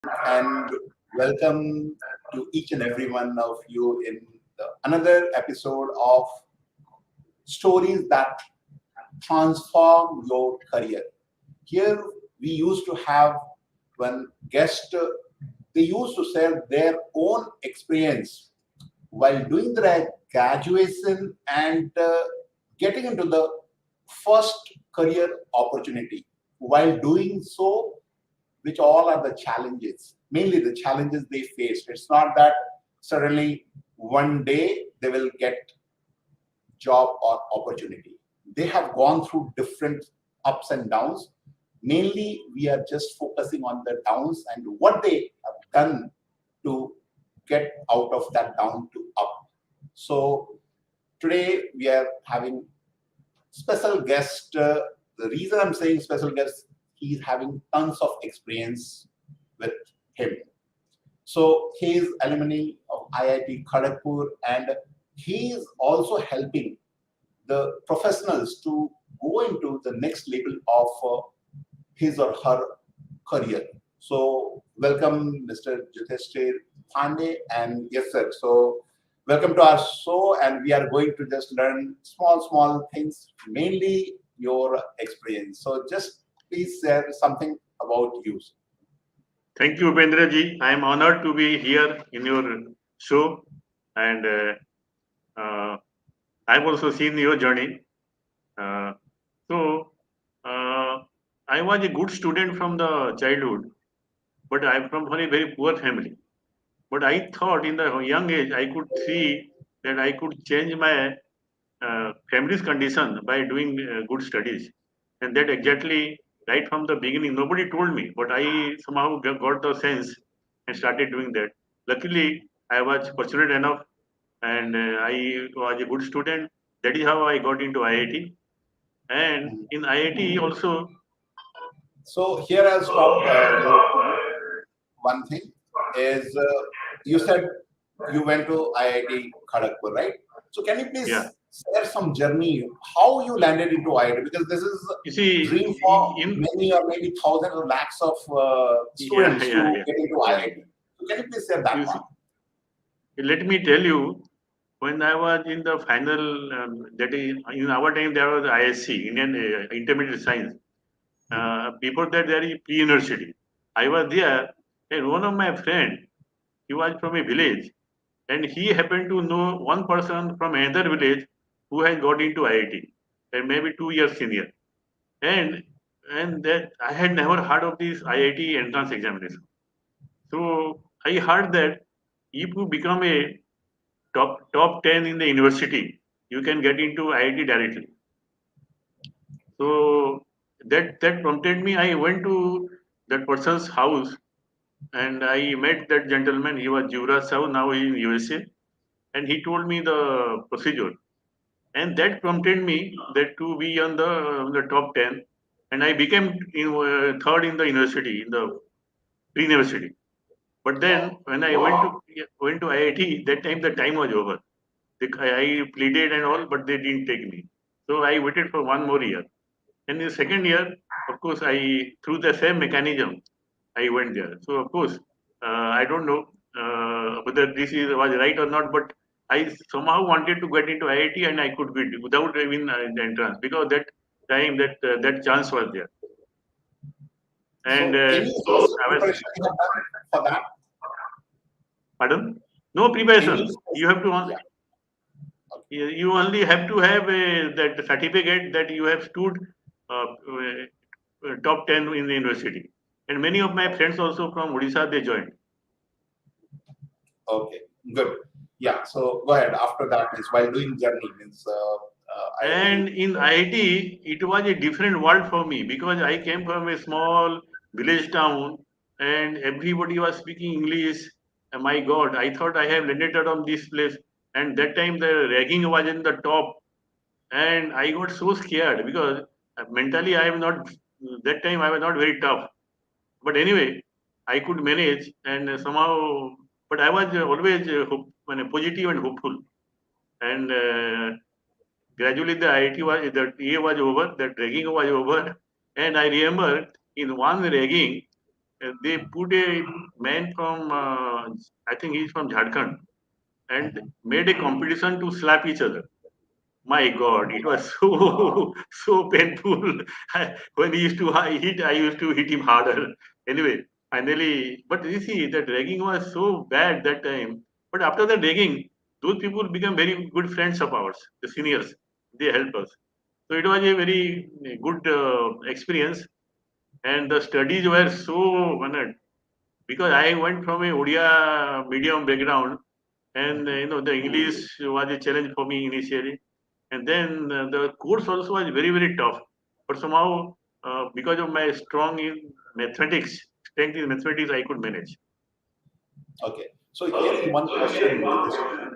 and welcome to each and every one of you in another episode of Stories That Transform Your Career. Here we used to have one guest, they used to share their own experience while doing their graduation and getting into the first career opportunity. While doing so, which all are the challenges, mainly the challenges they faced. It's not that suddenly one day they will get job or opportunity. They have gone through different ups and downs. Mainly, we are just focusing on the downs and what they have done to get out of that down to up. So today we are having special guest. The reason I'm saying special guest, he's having tons of experience with him. So he is alumni of IIT Kharagpur, and he is also helping the professionals to go into the next level of his or her career. So welcome, Mr. Judhisthir Pandey, and yes, sir. So welcome to our show, and we are going to just learn small things, mainly your experience. So just please share something about you. Thank you, Upendra ji. I am honored to be here in your show, and I've also seen your journey. Uh, so, uh, I was a good student from the childhood, but I'm from a very poor family. But I thought in the young age I could see that I could change my family's condition by doing good studies, and that exactly right from the beginning. Nobody told me, but I somehow got the sense and started doing that. Luckily, I was fortunate enough, and I was a good student. That is how I got into IIT, and in IIT also. So here I'll stop you. One thing is you said you went to IIT Kharagpur, right? So can you Yeah, please share some journey how you landed into IIT, because this is you a dream see, for in many or maybe thousands or lakhs of yeah, students yeah, to yeah, get into yeah. IIT. So can you please share that You one? see, let me tell you, when I was in the final, that is in our time, there was ISC, Indian Intermediate Science. Mhm. Before that, there is pre-university. I was there, and one of my friend, he was from a village, and he happened to know one person from another village who has got into IIT, and maybe 2 years senior. And and that I had never heard of this IIT entrance examination. So I heard that if you become a top 10 in the university, you can get into IIT directly. So that prompted me. I went to that person's house and I met that gentleman. He was Jivraj Sahu, now he in USA, and he told me the procedure. And that prompted me that to be on the top 10, and I became third in the university in the pre-university. But then Wow. when I went to IIT, that time the time was over. I pleaded and all, but they didn't take me. So I waited for one more year. And in the second year, of course, I through the same mechanism, I went there. So of course, I don't know whether this is was right or not, but I somehow wanted to get into IIT and I could get without even the entrance because that time that chance was there. And So any so special I was, preparation you have done for that? pardon, no Any preparation. You special, have to yeah. Okay. you only have to have that certificate that you have stood top 10 in the university. And many of my friends also from Odisha, they joined. Okay, good. Yeah, so go ahead. After that means while doing journey means IIT. And in IIT, it was a different world for me because I came from a small village town and everybody was speaking English. And my God, I thought I have landed on this place. And that time the ragging was in the top. And I got so scared because mentally I am not, that time I was not very tough. But anyway, I could manage and somehow, but I was always positive and hopeful. And gradually the IIT was, the TA was over, the ragging was over. And I remember in one ragging, they put a man from, I think he's from Jharkhand, and Mhm. made a competition to slap each other. My God, it was so so painful. When he used to hit, I used to hit him harder. Anyway, finally, but you see, the dragging was so bad that time. But after the dragging, those people became very good friends of ours, the seniors. They helped us. So it was a very good experience, and the studies were so honored because I went from a Odia medium background, and the English was a challenge for me initially, and then the course also was very very tough. But somehow, because of my strong in mathematics, strength in mathematics, I could manage. Okay. So here is one question, Judhisthir.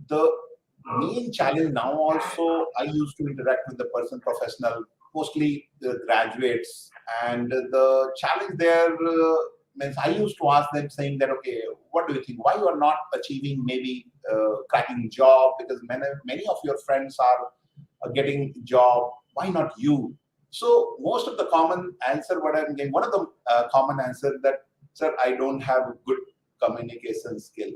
The main challenge now also, I used to interact with the person professional, mostly the graduates, and the challenge there means I used to ask them saying that, okay, what do you think? Why you are not achieving maybe cracking job? Because many of your friends are getting job. Why not you? So most of the common answer what I'm getting, one of the common answer that, sir, I don't have good communication skill.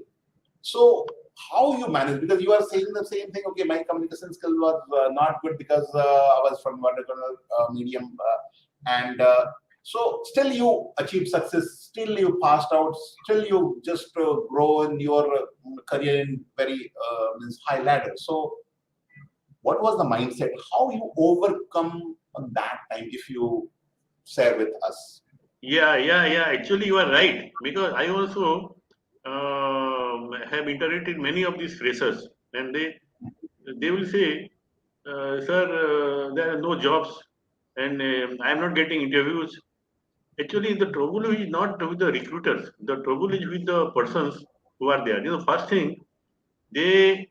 So how you manage? Because you are saying the same thing. Okay, my communication skill was not good because I was from vertical medium, and so still you achieved success. Still you passed out. Still you just grow in your career in very means high ladder. So what was the mindset? How you overcome on that time? If you share with us. Yeah, yeah, yeah. Actually, you are right because I also have interacted many of these freshers, and they will say, "Sir, there are no jobs, and I am not getting interviews." Actually, the trouble is not with the recruiters. The trouble is with the persons who are there. First thing, they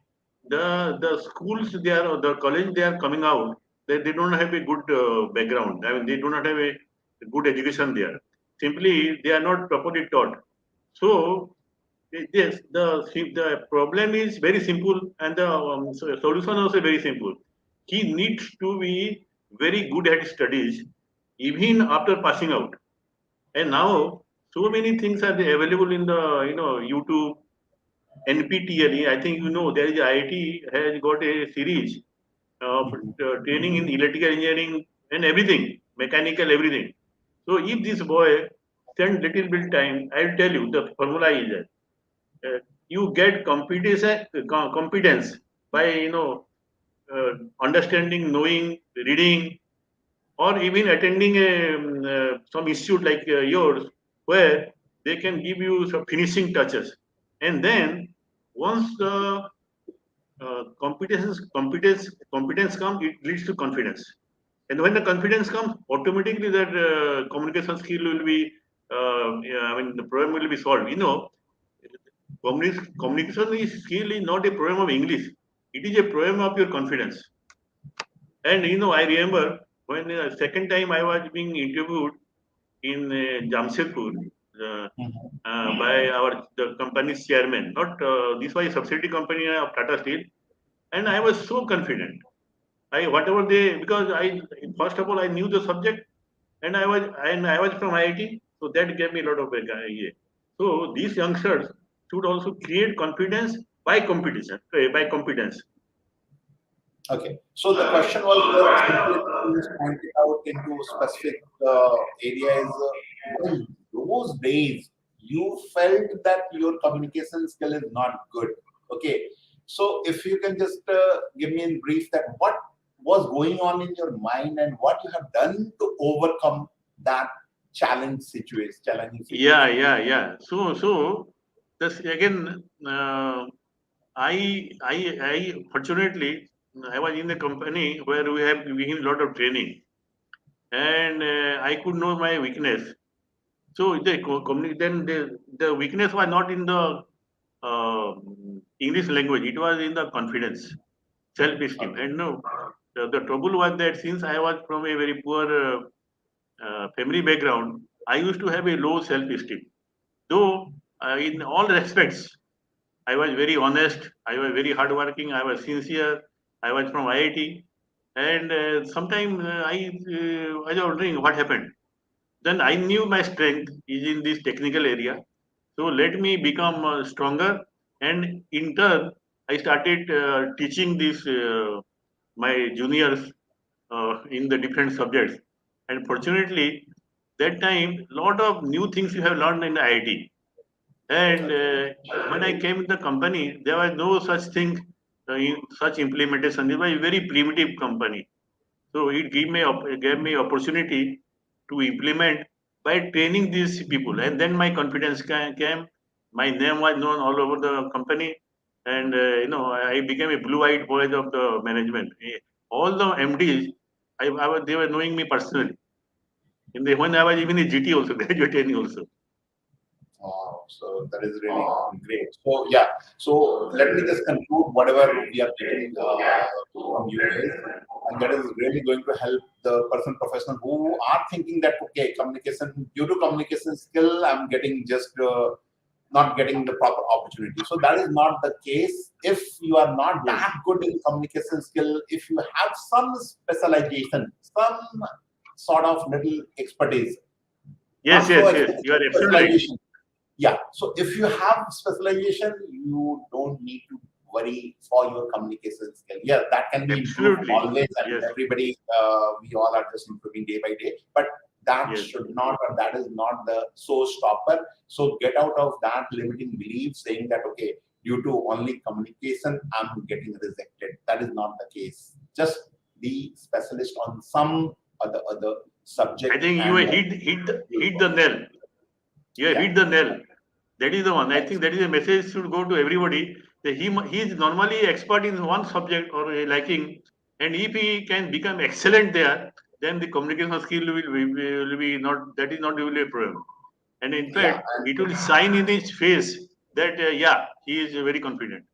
the schools they are the college they are coming out. They don't have a good background. I mean, they do not have a good education there. Simply, they are not properly taught. So yes, the problem is very simple, and the solution also very simple. He needs to be very good at studies, even after passing out. And now, so many things are available in the YouTube, NPTLE. I think there is IIT has got a series of Mhm. training in electrical engineering and everything, mechanical everything. So if this boy spend little bit time, I'll tell you the formula is that you get competence by understanding, knowing, reading, or even attending some institute like yours where they can give you some finishing touches, and then once the competence comes, it leads to confidence, and when the confidence comes, automatically that communication skill will be yeah, I mean the problem will be solved. Communication skill is not a problem of English, it is a problem of your confidence. And I remember when second time I was being interviewed in Jamshedpur Mhm. by the company's chairman. Not this was a subsidiary company of Tata Steel, and I was so confident. I whatever they because I first of all I knew the subject, and I was from IIT, so that gave me a lot of yeah. So these youngsters should also create confidence by competition, by competence. Okay. So the question was simply to point it out into specific areas. Well, those days you felt that your communication skill is not good. Okay. So if you can just give me in brief that what was going on in your mind and what you have done to overcome that challenging Yeah, situation. yeah, yeah. So this again, I fortunately I was in a company where we have given a lot of training, and I could know my weakness. So then the weakness was not in the English language; it was in the confidence, self-esteem. Okay. And no, the trouble was that since I was from a very poor family background, I used to have a low self-esteem. Though in all respects, I was very honest, I was very hardworking, I was sincere, I was from IIT, and sometimes I was wondering what happened. then I knew my strength is in this technical area. So let me become stronger, and in turn, I started teaching this my juniors in the different subjects. And fortunately, that time, lot of new things you have learned in the IIT. And when I came in the company, there was no such thing, such implementation. It was a very primitive company. So it gave me opportunity to implement by training these people, and then my confidence came. My name was known all over the company, and I became a blue-eyed boy of the management. All the MDs, they were knowing me personally. When I was even a GT also, graduate training also. Wow, so that is really great. So yeah, so let me just conclude whatever we are getting from you guys, and that is really going to help the person professional who are thinking that okay, communication due to communication skill, I'm getting just not getting the proper opportunity. So that is not the case. If you are not Yes, that good in communication skill, if you have some specialization, some sort of little expertise, yes, not so yes, yes. expertise, You are absolutely right. specialization, yeah. So if you have specialization, you don't need to worry for your communication skill. Yeah, that can be improved Absolutely. always, and Yes, everybody, we all are just improving day by day. But that yes. should not, or that is not the showstopper. So get out of that limiting belief, saying that okay, due to only communication, I'm getting rejected. That is not the case. Just be specialist on some other I subject, think you and you'll hit work. the nail. You Yeah, hit the nail. That is the one. I that's think that is a message should go to everybody. That he is normally expert in one subject or a liking, and if he can become excellent there, then the communication skill will be not. That is not really a problem. And in yeah. fact, it will shine in his face that yeah, he is very confident.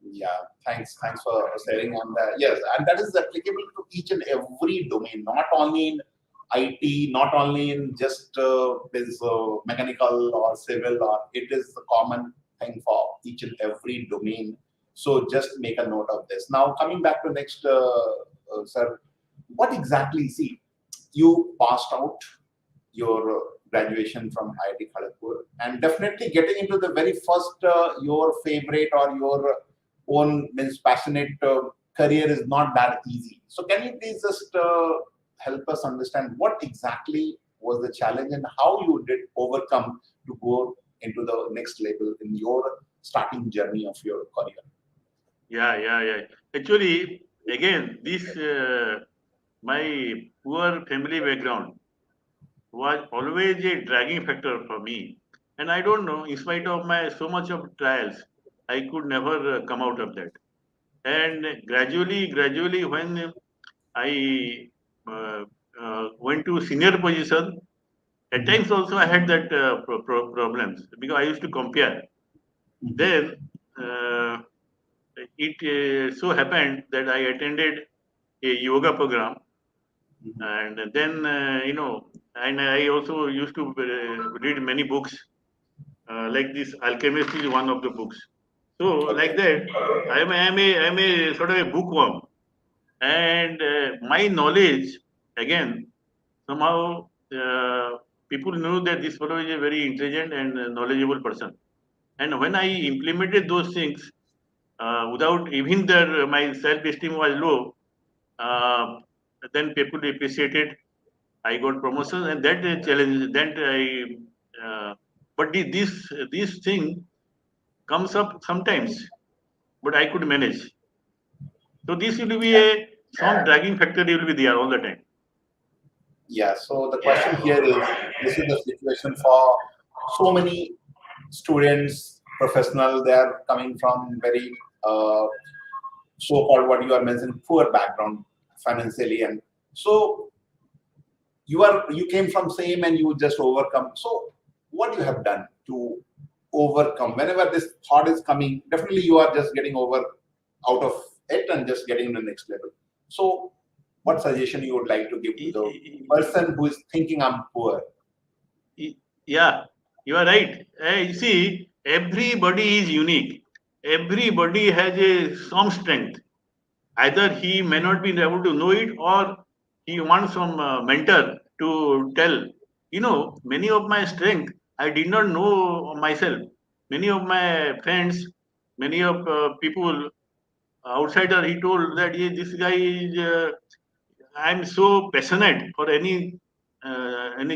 Yeah, thanks for sharing on that. Yes, and that is applicable to each and every domain, not only in IT, not only in just this mechanical or civil, or it is a common thing for each and every domain. So just make a note of this. Now, coming back to next, sir, what exactly? See, you passed out your graduation from IIT Kharagpur, and definitely getting into the very first your favorite or your own means passionate career is not that easy. So can you please just help us understand what exactly was the challenge and how you did overcome to go into the next level in your starting journey of your career? Yeah, yeah, yeah. Actually, again, this my poor family background was always a dragging factor for me. And I don't know, in spite of my so much of trials, I could never come out of that. And gradually, when I uh, went to senior position, at Mhm. times also I had that problems because I used to compare. Mhm. Then uh, it so happened that I attended a yoga program, Mhm. and then and I also used to read many books like this alchemist is one of the books. So like Okay. that, I'm a sort of a bookworm, and my knowledge again somehow people knew that this fellow is a very intelligent and knowledgeable person. And when I implemented those things without even their my self-esteem was low, uh, then people appreciated. I got promotion, and that challenge. That but this thing comes up sometimes, but I could manage. So this will be a some dragging factor. Will be there all the time. Yeah, so the question here is this is the situation for so many students, professional, they are coming from very so-called what you are mentioning, poor background financially. And so you came from same and you just overcome. So what you have done to overcome whenever this thought is coming, definitely you are just getting over out of it and just getting to the next level. So what suggestion you would like to give to the person who is thinking I'm poor? Yeah, you are right. You see, everybody is unique. Everybody has a some strength. Either he may not be able to know it, or he wants some mentor to tell. many of my strength I did not know myself. Many of my friends, many of people outsider, he told that this guy is. I'm so passionate for any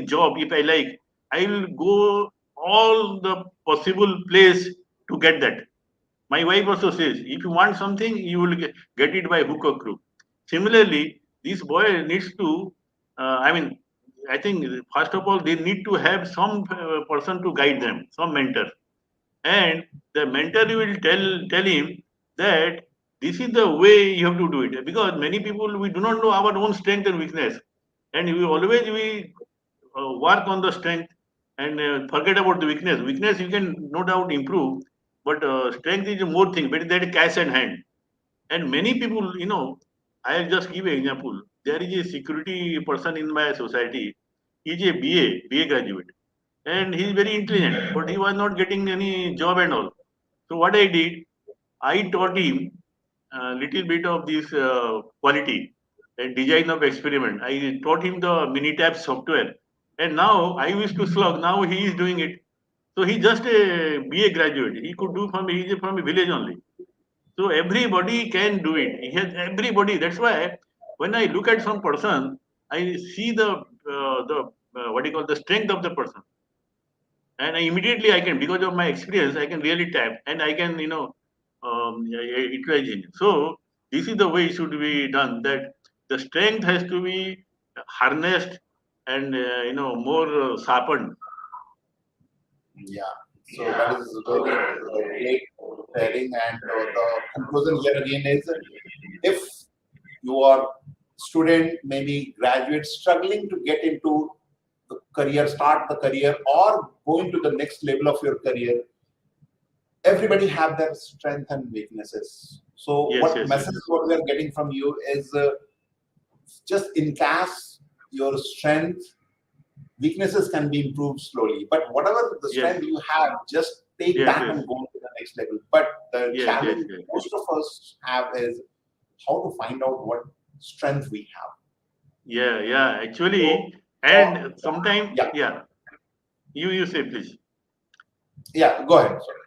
job. If I like, I will go all the possible place to get that. My wife also says, if you want something, you will get it by hook or crook. Similarly, this boy needs to, I mean, I think first of all, they need to have some person to guide them, some mentor. And the mentor will tell him that this is the way you have to do it. Because many people, we do not know our own strength and weakness. And we work on the strength and forget about the weakness. Weakness you can no doubt improve, but strength is more thing, but that is cash in hand. And many people, I'll just give an example. There is a security person in my society. He's a BA graduate, and he's very intelligent, but he was not getting any job and all. So what I did, I taught him a little bit of this quality and design of experiment. I taught him the Minitab software, and now I used to slug. Now he is doing it. So he just a BA graduate. He could do he's from a village only. So everybody can do it. He has everybody. That's why when I look at some person, I see the what do you call the strength of the person, and immediately I can, because of my experience, I can really tap and I can utilize it. So this is the way it should be done. That the strength has to be harnessed and more sharpened. Yeah. So that is very great sharing. And the conclusion here again is, if you are student, maybe graduate, struggling to get into the career, start the career, or going to the next level of your career, everybody have their strength and weaknesses. So Yes, what yes, yes, message what we are getting from you is, just in case your strength, weaknesses can be improved slowly, but whatever the yes, strength you have, just take yes, that yes, and go to the next level. But the yes, yes, challenge yes. most of us have is how to find out what strength we have. Yeah, yeah. So Actually, for and sometime, yeah, yeah. You say please. yeah, go ahead. Sorry.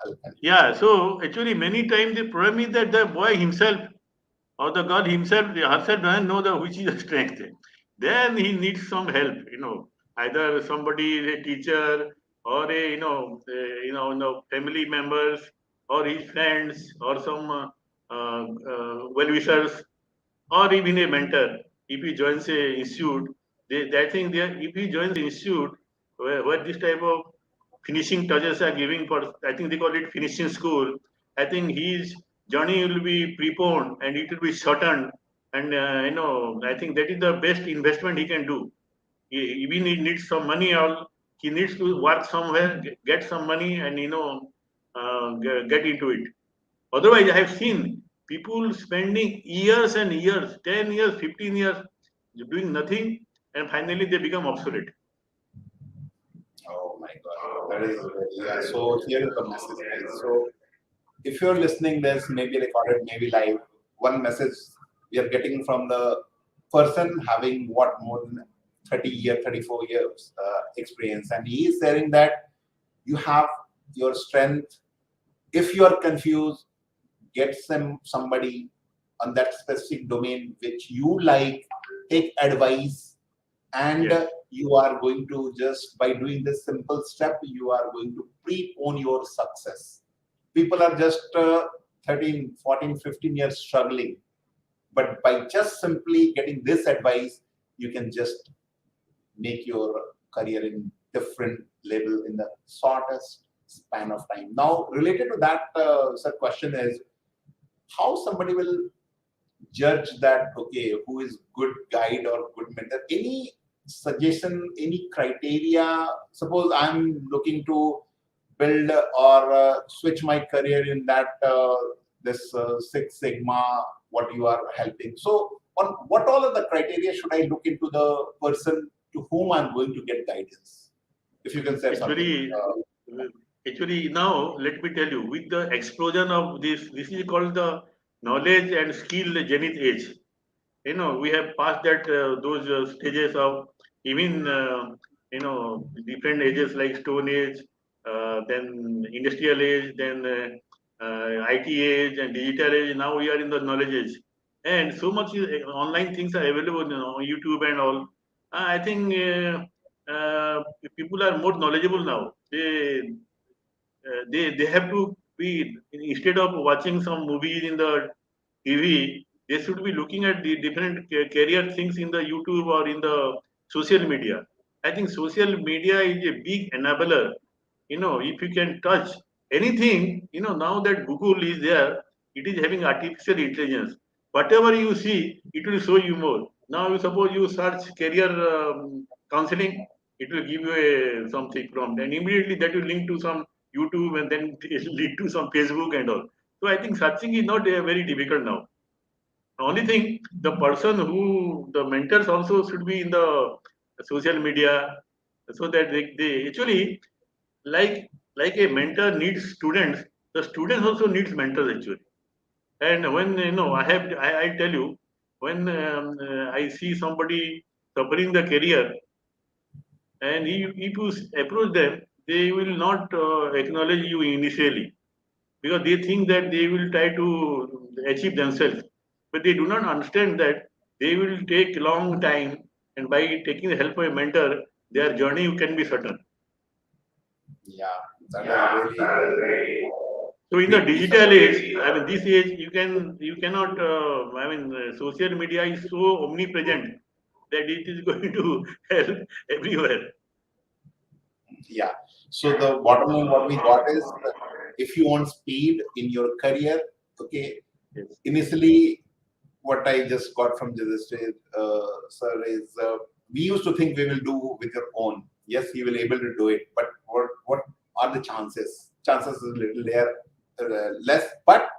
I'll continue. Yeah. So actually, many times the problem is that the boy himself or the girl himself, herself doesn't know the which is the strength. Then he needs some help. Either somebody is a teacher or family members or his friends or some well wishers or even a mentor. If he joins a institute, I think if he joins the institute where this type of finishing touches are giving for, I think they call it finishing school. I think his journey will be preponed and it will be shortened. And I think that is the best investment he can do. Even he needs some money, or he needs to work somewhere, get some money, and get into it. Otherwise, I have seen people spending years and years, 10 years, 15 years, doing nothing, and finally they become obsolete. Oh my God, that is very, yeah. So here is the message, guys. So if you're listening this, maybe recorded, maybe live, one message we are getting from the person having what, more than 30 year, 34 years experience, and he is saying that you have your strength. If you are confused, get somebody on that specific domain which you like, take advice, and Yes, you are going to, just by doing this simple step, you are going to prepone your success. People are just 13, 14, 15 years struggling, but by just simply getting this advice, you can just make your career in different level in the shortest span of time. Now related to that, sir, question is, how somebody will judge that, okay, who is good guide or good mentor? Any suggestion, any criteria? Suppose I'm looking to build or switch my career in that this Six Sigma, what you are helping. So on what all of the criteria should I look into the person to whom I'm going to get guidance? If you can say something. actually, actually now let me tell you, with the explosion of this is called the knowledge and skill zenith age. We have passed that those stages of even different ages like Stone Age, then Industrial Age, then IT age and digital age. Now we are in the knowledge age, and so much online things are available, on YouTube and all. I think people are more knowledgeable now. They have to be, instead of watching some movies in the TV, they should be looking at the different career things in the YouTube or in the social media. I think social media is a big enabler. If you can touch anything, now that Google is there, it is having artificial intelligence. Whatever you see, it will show you more. Now, suppose you search career counseling, it will give you something prompt, and immediately that will link to some YouTube, and then it will lead to some Facebook and all. So I think searching is not very difficult now. The only thing, the person who the mentors also should be in the social media, so that they actually, like a mentor needs students, the students also needs mentors actually. And when I tell you, when I see somebody suffering the career, and if you approach them, they will not acknowledge you initially, because they think that they will try to achieve themselves, but they do not understand that they will take long time, and by taking the help of a mentor, their journey can be certain. Yeah, that is really So in the great piece of digital age, I mean this age, you cannot. Social media is so omnipresent that it is going to help everywhere. yeah. So the bottom line, what we got is, if you want speed in your career, okay, Yes. initially, what I just got from Judhisthir, sir, is we used to think we will do with your own. Yes, you will able to do it, but what are the chances? Chances is little there, less, but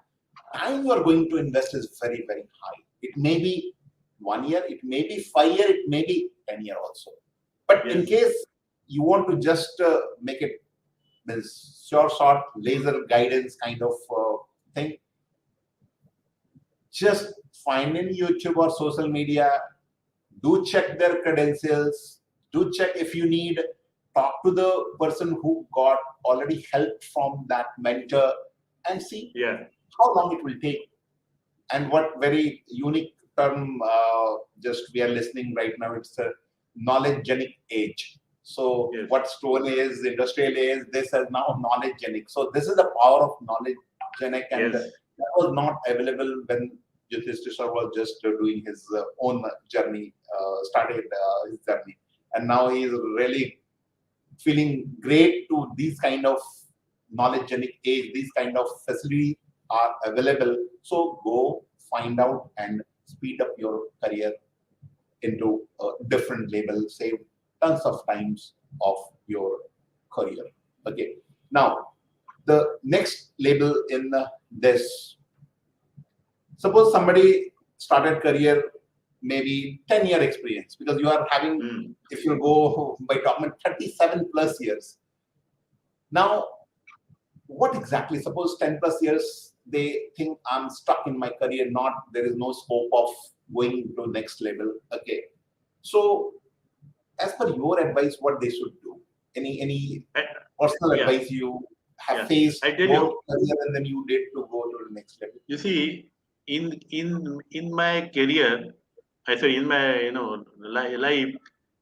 time you are going to invest is very, very high. It may be 1 year, it may be 5 year, it may be 10 year also. But in Yes. case you want to just make it this short laser guidance kind of thing, just find in YouTube or social media, do check their credentials, do check if you need, talk to the person who got already help from that mentor, and see Yeah. how long it will take. And what very unique term just we are listening right now, it's a knowledge genic age. So Yes. what stone is, industrial is, this is now knowledge genic. So this is the power of knowledge genic, and Yes. that was not available when Judhisthir was just doing his own journey, started his journey, and now he is really feeling great to these kind of knowledge genic age. These kind of facilities are available. So go find out and speed up your career into a different level. Save tons of times of your career. Okay. Now the next label in this. Suppose somebody started career maybe 10-year experience, because you are having, Mm. if you go by document, 37 plus years. Now, what exactly, suppose 10 plus years, they think I'm stuck in my career, not, there is no scope of going to next level. Okay. So as per your advice, what they should do? Any I, personal yeah. advice you have Yeah. faced I tell more you. career and then you did to go to the next level? You see, in my career, I say in my life,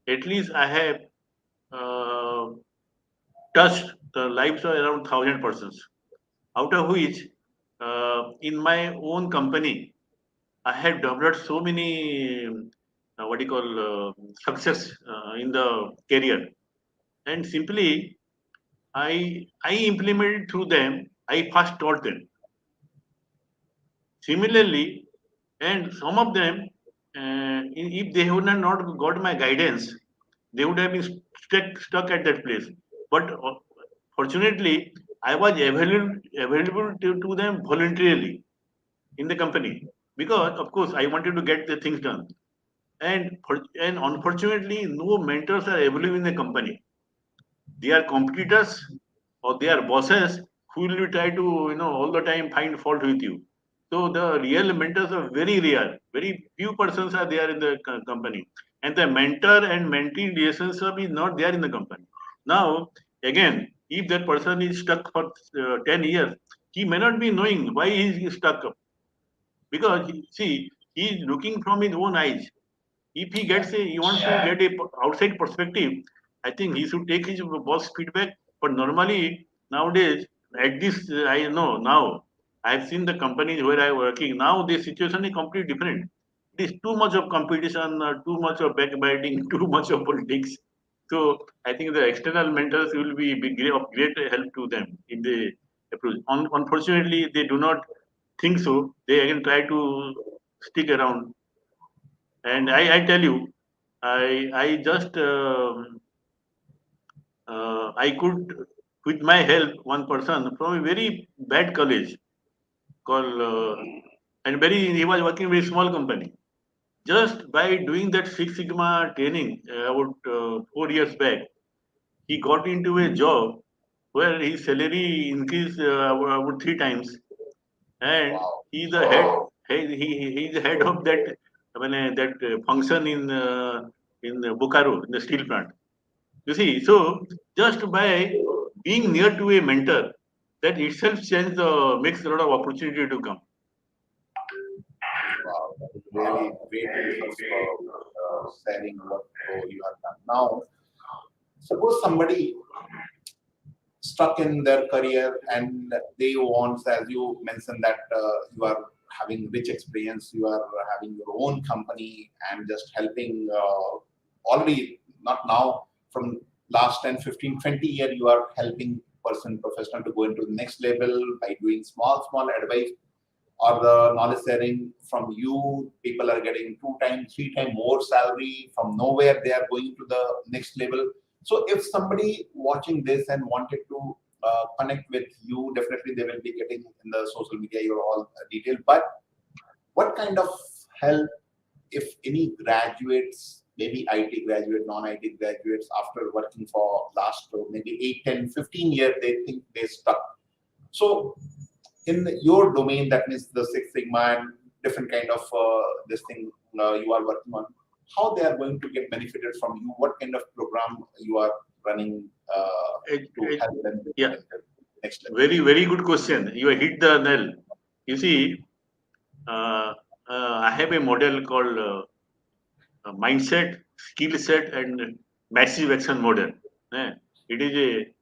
at least I have uh, touched the lives of around 1,000 persons. Out of which, in my own company, I have developed so many what do you call success in the career, and simply I implemented through them. I first taught them. Similarly, and some of them, if they would have not got my guidance, they would have been stuck at that place. But fortunately, I was available to them voluntarily in the company, because, of course, I wanted to get the things done. And unfortunately, no mentors are available in the company. They are competitors, or they are bosses who will try to all the time find fault with you. So the real mentors are very rare. Very few persons are there in the company. and the mentor and mentee relationship is not there in the company. Now, again, if that person is stuck for 10 years, he may not be knowing why he is stuck because see, he is looking from his own eyes. If he Yeah. gets he wants to get a outside perspective, I think he should take his boss feedback. But normally nowadays, at this I know now, I've seen the companies where I'm working now. The situation is completely different. It is too much of competition, too much of backbiting, too much of politics. So I think the external mentors will be of great help to them if they approach. Unfortunately, they do not think so. They again try to stick around. And I tell you, I just I could with my help one person from a very bad college called and very he was working in a very small company. Just by doing that Six Sigma training about 4 years back, he got into a job where his salary increased about 3 times, and Wow. he's the head. He's the head of that that function in Bokaro in the steel plant. You see, so just by being near to a mentor, that itself makes a lot of opportunity to come. Wow. That is really great piece of sharing what you have done. Now, suppose somebody stuck in their career and they want, as you mentioned, that you are having rich experience, you are having your own company and just helping already, not now, from last 10, 15, 20 years, you are helping person professional to go into the next level by doing small advice or the knowledge sharing from you. People are getting 2 times, 3 times more salary from nowhere. They are going to the next level. So if somebody watching this and wanted to connect with you, definitely they will be getting in the social media your all detail. But what kind of help, if any graduates, maybe IT graduate, non-IT graduates, after working for last maybe 8, 10, 15 years, they think they stuck. So in your domain, that means the Six Sigma and different kind of this thing you are working on, how they are going to get benefited from you? What kind of program you are running It, to it, help them to yeah, get the next level? very good question. You hit the nail. You see, uh, I have a model called mindset, skill set, and massive action model. Eh, It is a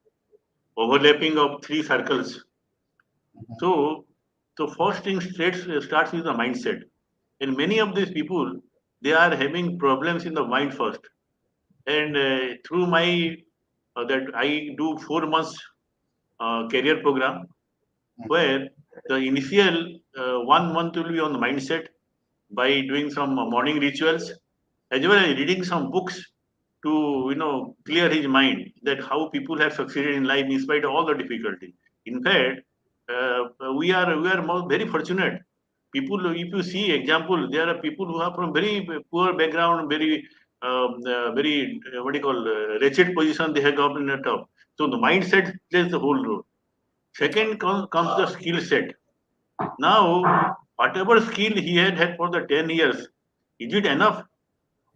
overlapping of three circles. Mhm. So, the first thing starts with the mindset. And many of these people, they are having problems in the mind first. And through my that I do 4 months career program where the initial 1 month will be on the mindset by doing some morning rituals as well as reading some books to clear his mind that how people have succeeded in life in spite of all the difficulty. In fact, we are very fortunate. People, if you see example, there are people who are from very poor background, very what do you call wretched position. They have gotten it up. So the mindset plays the whole role. Second comes the skill set. Now, whatever skill he had for the 10 years, is it enough?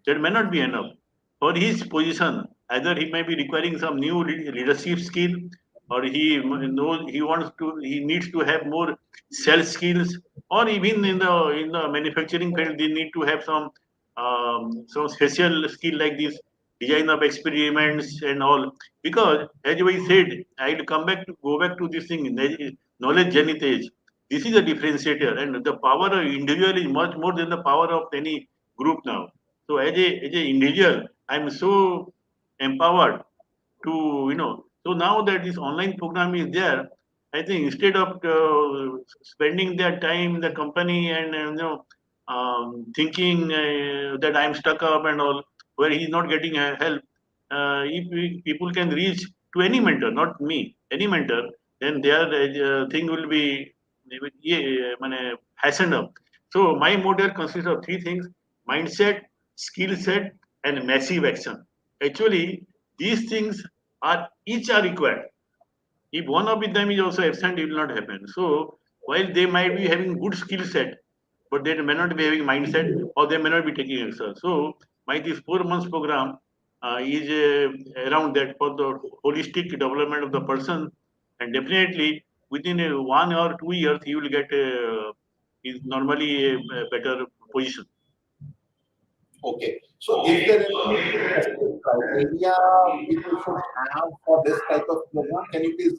That may not be enough. For his position, either he may be requiring some new leadership skill, or he needs to have more sales skills, or even in the manufacturing field, they need to have some special skill like this, design of experiments and all. Because as I said, I'll go back to this thing, knowledge zenith. This is a differentiator, and the power of individual is much more than the power of any group now. So as a individual, I'm so empowered to So now that this online program is there, I think instead of spending their time in the company and thinking that I'm stuck up and all, where he's not getting help, people can reach to any mentor, not me, any mentor, then their thing will be hastened up. So my model consists of three things: mindset, skill set, and massive action. Actually, these things are required. If one of them is also absent, it will not happen. So while they might be having good skill set, but they may not be having mindset or they may not be taking action. So my this 4 months program is around that for the holistic development of the person, and definitely within 1 or 2 years he will get is normally a better position. Okay. So is there any specific criteria people should have for this type of program? Can you please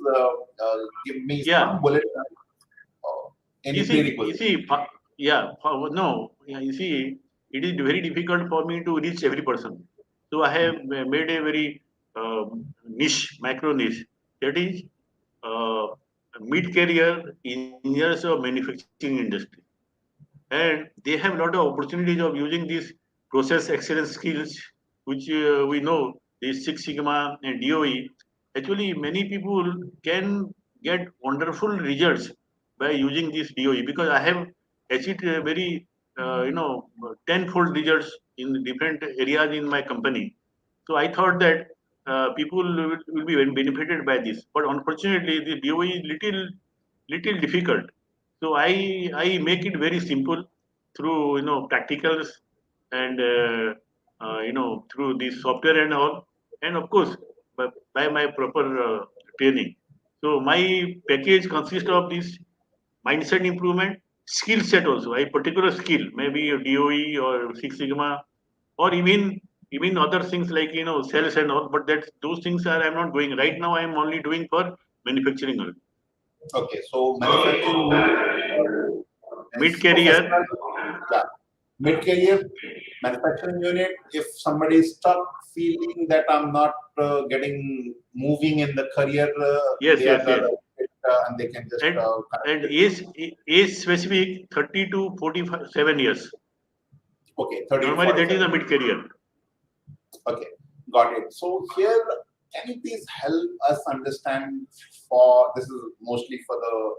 give me Yeah, some bullet points? Any you prerequisites? see, yeah, no, yeah, you see, it is very difficult for me to reach every person. So I have made a very niche, micro niche, that is uh, mid-career engineers of manufacturing industry, and they have a lot of opportunities of using these process excellence skills, which we know, these Six Sigma and DOE. Actually, many people can get wonderful results by using this DOE, because I have achieved a very tenfold results in different areas in my company. So I thought that people will be benefited by this, but unfortunately, the DOE is little difficult. So I make it very simple through practicals, and through the software and all, and of course by my proper training. So my package consists of this mindset improvement, skill set also, a particular skill, maybe a DOE or Six Sigma, or even other things like sales and all. But that those things are I'm not doing right now. I'm only doing for manufacturing only. Okay. So manufacturing unit Mid is career, professional. Yeah. Mid-career manufacturing unit. If somebody is stuck feeling that I'm not getting moving in the career, yes, they are yes, the yes, right fit, and they can just and connect and with you. age specific 30 to 47 years. Okay, 30 to Normally that is 47. a mid career. Okay, got it. So here, can you please help us understand, for this is mostly for the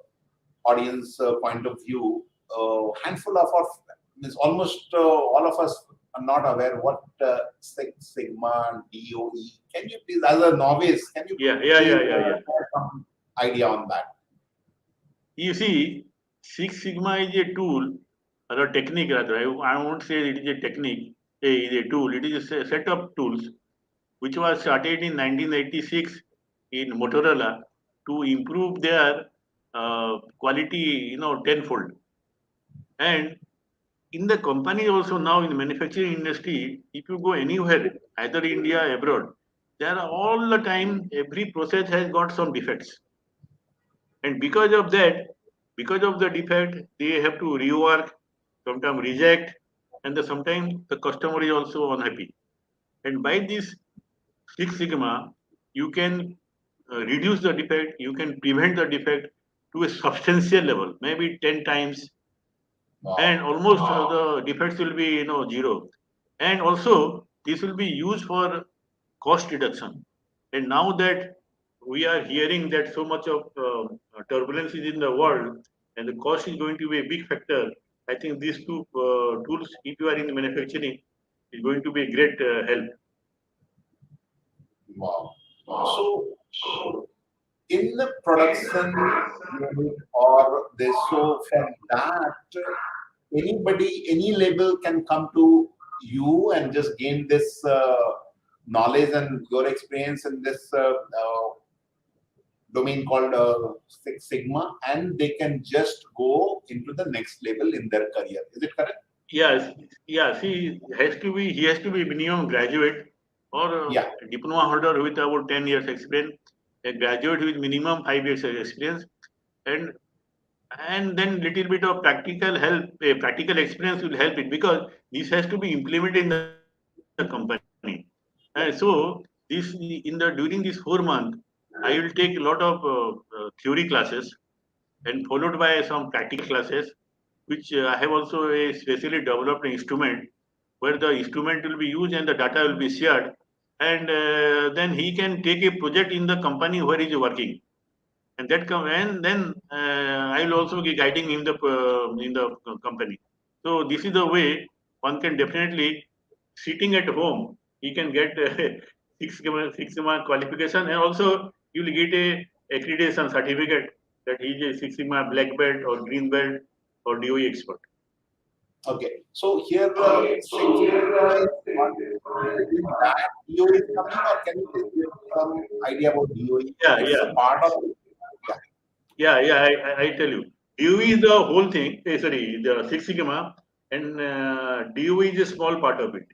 audience point of view, handful of our, means almost all of us are not aware what Six Sigma and DOE. Can you please, as a novice, can you Yeah, yeah, please yeah, yeah, yeah. share some idea on that? You see, Six Sigma is a tool or a technique rather. I won't say it is a technique. It is a tool. It is a set of tools which was started in 1986 in Motorola to improve their quality, tenfold. And in the company also now in manufacturing industry, if you go anywhere, either India, abroad, there are all the time every process has got some defects, and because of the defect, they have to rework, sometimes reject, and sometimes the customer is also unhappy. And by this Six Sigma, you can reduce the defect, you can prevent the defect to a substantial level, maybe 10 times, Wow. and almost the defects will be zero. And also this will be used for cost reduction. And now that we are hearing that so much of turbulence is in the world, and the cost is going to be a big factor, I think these two tools, if you are in manufacturing, is going to be a great help. Wow. So in the production unit or this, so from that, anybody, any label can come to you and just gain this knowledge and your experience in this domain called Six Sigma, and they can just go into the next level in their career. Is it correct? Yes, yeah. See, he has to be minimum graduate or Yeah. diploma holder with about 10 years experience, a graduate with minimum 5 years of experience, and then little bit of practical help, practical experience will help it, because this has to be implemented in the company. So this in the during these 4 months, I will take a lot of theory classes, and followed by some practical classes, which I have also a specially developed instrument where the instrument will be used and the data will be shared, and then he can take a project in the company where he is working, and and then I will also be guiding in the company. So this is the way one can definitely, sitting at home, he can get Six Sigma qualification, and also you will get a accreditation certificate that he is a Six Sigma black belt or green belt or DOE expert. Okay. So here, Six Sigma is not within that DOE is coming, or can you please give some idea about DOE? Yeah, It's a yeah, part of, yeah. yeah. I tell you, DOE is the whole thing. Sorry, the Six Sigma, and DOE is a small part of it,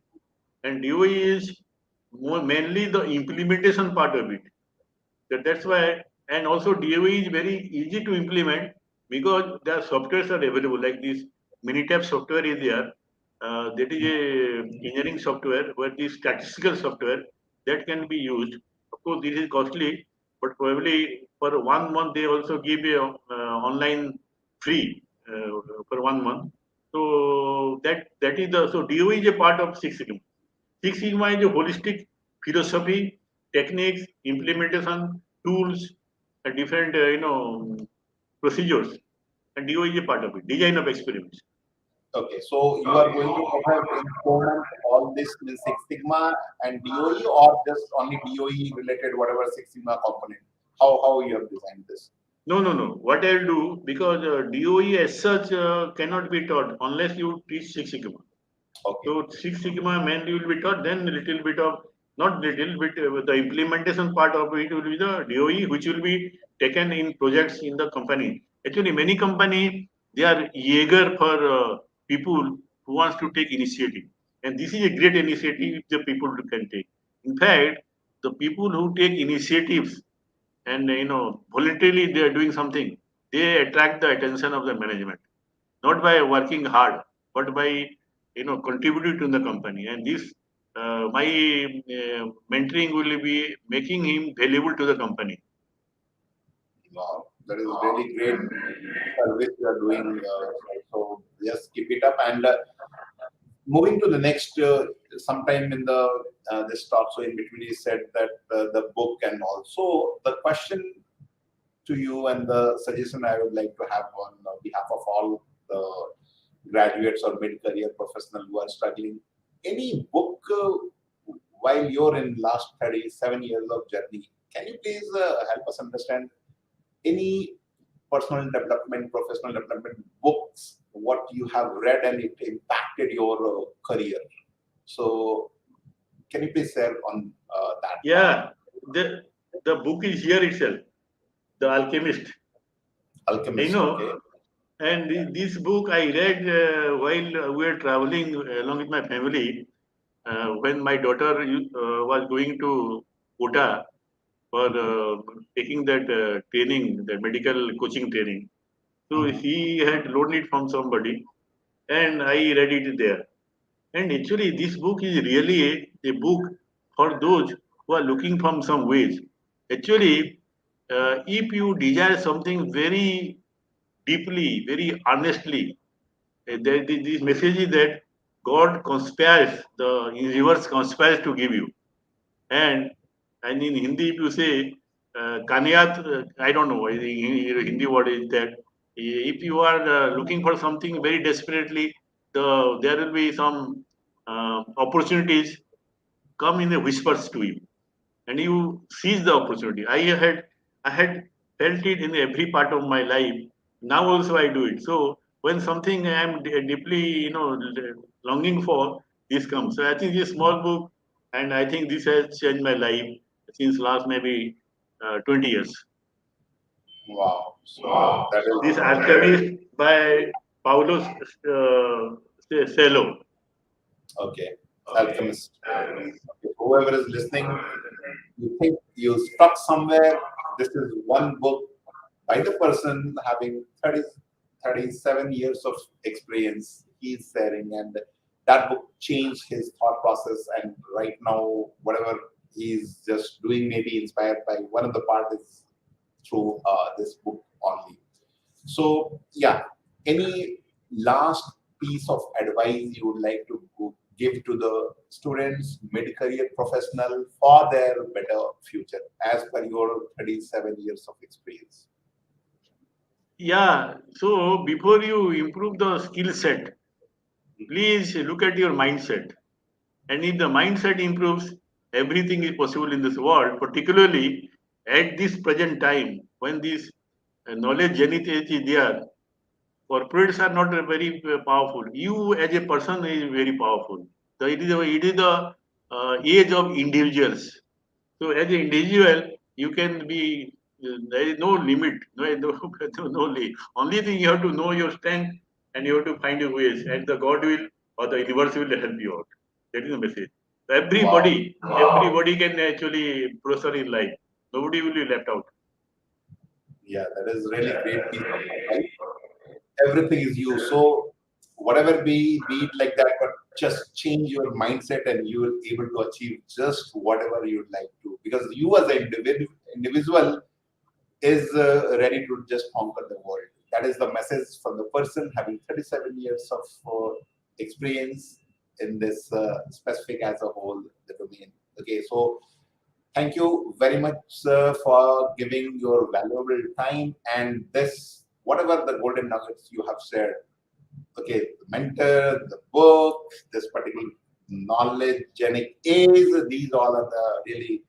and DOE is more mainly the implementation part of it. That's why, and also DOE is very easy to implement because the softwares are available. Like this Minitab software is there. That is a engineering software, where the statistical software that can be used. Of course, this is costly, but probably for 1 month they also give a online free for 1 month. So that is the so DOE is a part of Six Sigma. Six Sigma is a holistic philosophy, techniques, implementation, tools, and different procedures. And DO is a part of it. Design of experiments. Okay. So you are going to cover implement all this in Six Sigma and DOE, or just only DOE related whatever Six Sigma component? How you have designed this? No. What I'll do, because DOE as such cannot be taught unless you teach Six Sigma. Okay. So Six Sigma mainly will be taught, then a little bit of, not little bit, the implementation part of it will be the DOE, which will be taken in projects in the company. Actually, many company, they are eager for people who wants to take initiative. And this is a great initiative the people can take. In fact, the people who take initiatives and voluntarily they are doing something, they attract the attention of the management, not by working hard, but by contributing to the company. And this my mentoring will be making him valuable to the company. Wow, that is really great service you are doing. So just keep it up. And moving to the next, sometime in the this talk, so in between, he said that the book, and also the question to you and the suggestion I would like to have on behalf of all the graduates or mid-career professional who are struggling. Any book while you're in last 37 years of journey, can you please help us understand any personal development, professional development books, what you have read and it impacted your career? So, can you please share on that part? Yeah, the book is here itself, The Alchemist. You Alchemist, okay. know, and this book I read while we were traveling along with my family, when my daughter was going to Kota for taking that training, the medical coaching training. So Mhm. he had loaned it from somebody, and I read it there. And actually, this book is really a book for those who are looking from some ways. Actually, if you desire something very deeply, very honestly, this message is that God conspires, the universe conspires to give you. And and in Hindi, if you say Kaniyat, I don't know, I think Hindi word is that if you are looking for something very desperately, there will be some opportunities come in a whispers to you, and you seize the opportunity. I had felt it in every part of my life. Now also I do it. So when something I am deeply longing for, this comes. So I think this small book, and I think this has changed my life since last maybe 20 years. Wow. So that is This Alchemist by Paulo Coelho. okay. Alchemist. Okay. Whoever is listening, you think you stuck somewhere. This is one book by the person having 37 years of experience. He's sharing, and that book changed his thought process. And right now, whatever he's just doing, maybe inspired by one of the part is through this book only. So, yeah, any last piece of advice you would like to give to the students, mid-career professional for their better future, as per your 37 years of experience? Yeah. So before you improve the skill set, please look at your mindset. And if the mindset improves, everything is possible in this world, particularly at this present time when this knowledge zenith is there. corporates are not very powerful. You as a person is very powerful. So it is the age of individuals. So as an individual, you can be. There is no limit. No. Only thing you have to know your strength and you have to find your ways, and the God will or the universe will help you out. That is the message. So Wow. everybody can actually prosper in life. Nobody will be left out. Yeah, that is really great piece of advice. Everything is you. So whatever be it like that, but just change your mindset and you will able to achieve just whatever you'd like to. Because you as an individual is ready to just conquer the world. That is the message from the person having 37 years of experience in this specific as a whole the domain. Okay, so thank you very much for giving your valuable time and this whatever the golden nuggets you have shared. Okay, the mentor, the book, this particular knowledge, genic is these all are the really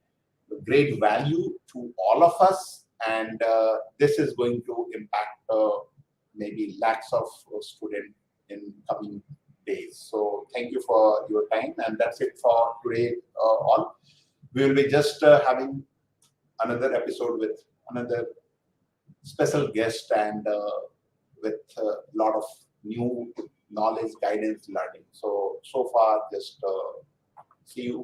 great value to all of us, and this is going to impact maybe lakhs of students in coming days. So thank you for your time, and that's it for today. All we will be just having another episode with another special guest and with a lot of new knowledge, guidance, learning. So far, just see you.